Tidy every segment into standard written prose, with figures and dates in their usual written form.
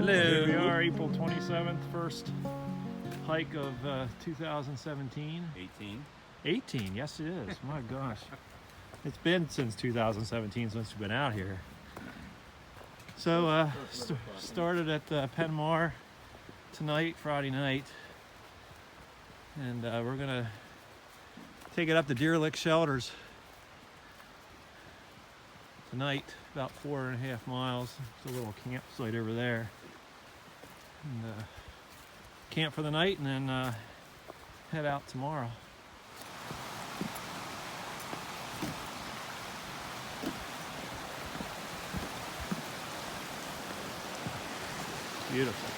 Here we are, April 27th, first hike of 2017. 18, yes it is. My gosh. It's been since 2017 since we've been out here. So started at Penmar tonight, Friday night, and we're gonna take it up to Deer Lick Shelters tonight, about 4.5 miles. There's a little campsite over there. And camp for the night and then head out tomorrow. Beautiful.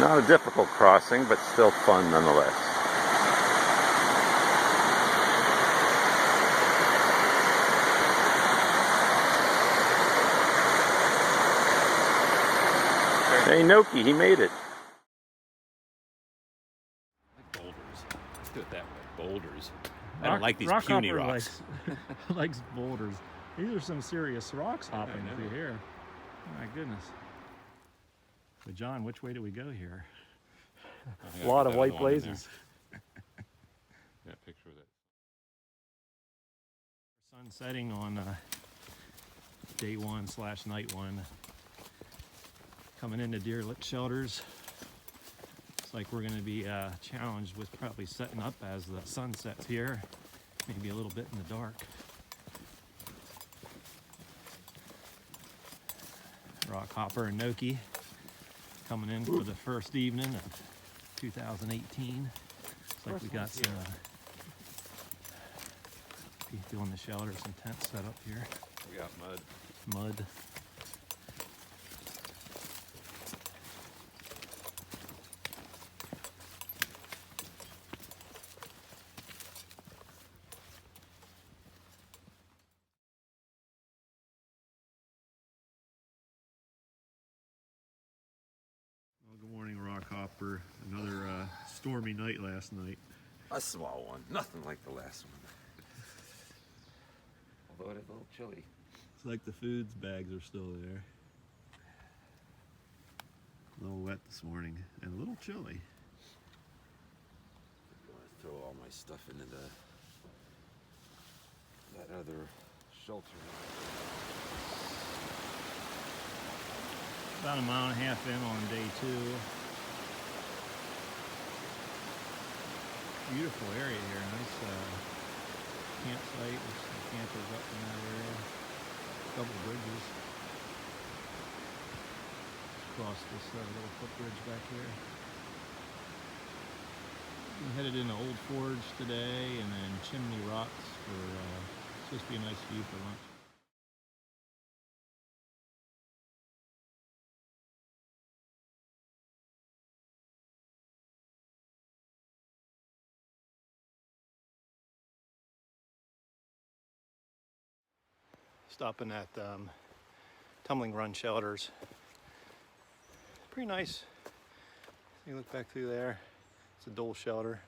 Not a difficult crossing, but still fun nonetheless. Hey, Nokē, he made it. Boulders. Let's do it that way. Boulders. I don't like these puny rocks. Likes boulders. These are some serious rocks hopping through here. Oh my goodness. But John, which way do we go here? A lot of white blazes. Yeah, picture of that. Sun setting on day 1/night 1. Coming into Deer Lick Shelters. It's like we're going to be challenged with probably setting up as the sun sets here. Maybe a little bit in the dark. Rockhopper and Nokē coming in for the first evening of 2018. Looks like we got some people in the shelter, some tents set up here. We got Mud. Good morning, Rockhopper. Another stormy night last night. a small one. Nothing like the last one. Although it is a little chilly. It's like the foods bags are still there. A little wet this morning and a little chilly. I want to throw all my stuff into that other shelter. About 1.5 miles in on day 2. Beautiful area here. Nice campsite. There's some campers up in that area. Couple bridges. Across this little footbridge back here. We headed into Old Forge today, and then Chimney Rocks for it's supposed to be a nice view for lunch. Stopping at Tumbling Run Shelters. Pretty nice. You look back through there. It's a dole shelter.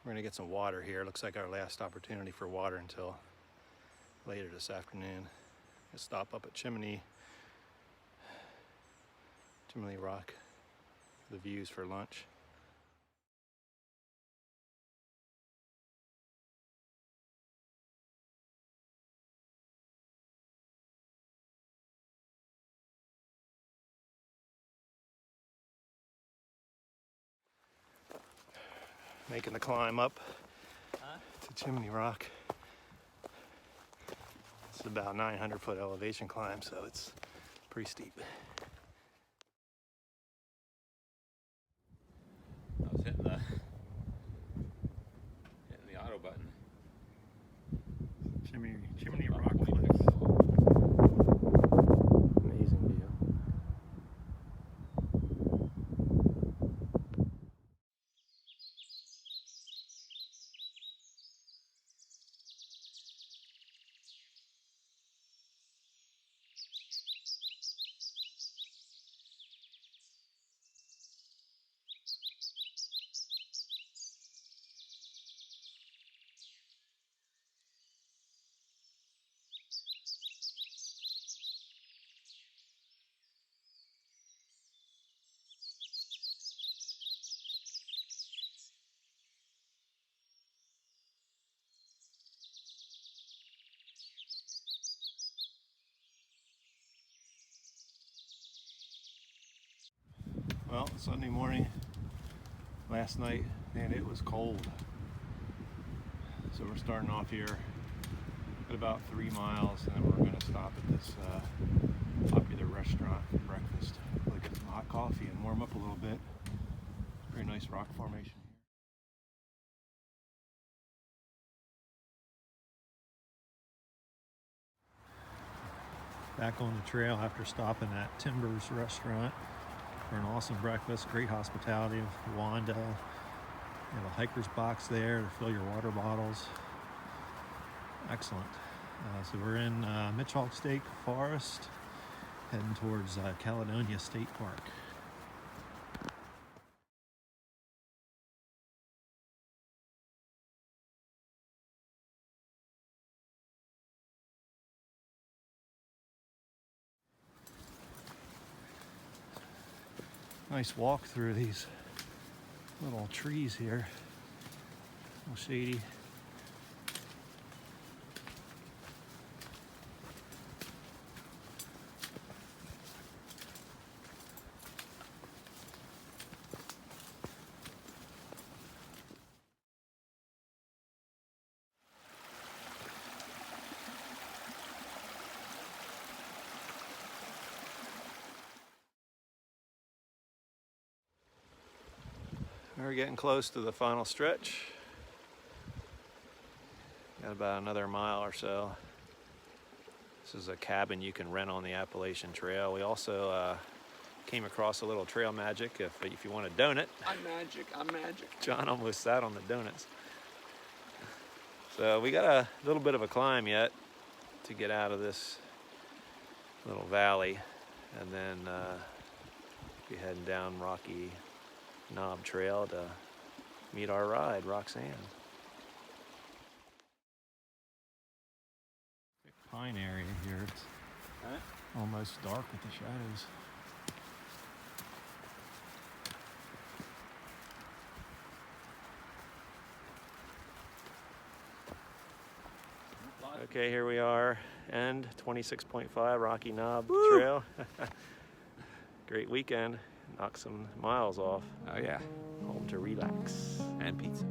We're gonna get some water here. Looks like our last opportunity for water until later this afternoon. We'll stop up at Chimney Rock for the views for lunch. Making the climb up to Chimney Rock. It's about 900-foot elevation climb, so it's pretty steep. I was hitting the auto button. Chimney Rock Cliff. Amazing view. Sunday morning. Last night, and it was cold. So we're starting off here at about 3 miles, and then we're going to stop at this popular restaurant for breakfast. We'll get some hot coffee and warm up a little bit. Very nice rock formation here. Back on the trail after stopping at Timbers Restaurant for an awesome breakfast. Great hospitality of Wanda. You have a hiker's box there to fill your water bottles. Excellent. So we're in Mitchell State Forest, heading towards Caledonia State Park. Nice walk through these little trees here. A little shady. We're getting close to the final stretch. Got about another mile or so. This is a cabin you can rent on the Appalachian Trail. We also came across a little trail magic if you want a donut. I'm magic. John almost sat on the donuts. So we got a little bit of a climb yet to get out of this little valley, and then be heading down Rocky Knob Trail to meet our ride, Roxanne. Big pine area here. It's almost dark with the shadows. Okay, here we are, end 26.5 Rocky Knob Trail. Great weekend. Knock some miles off. Oh yeah. Home to relax. And pizza.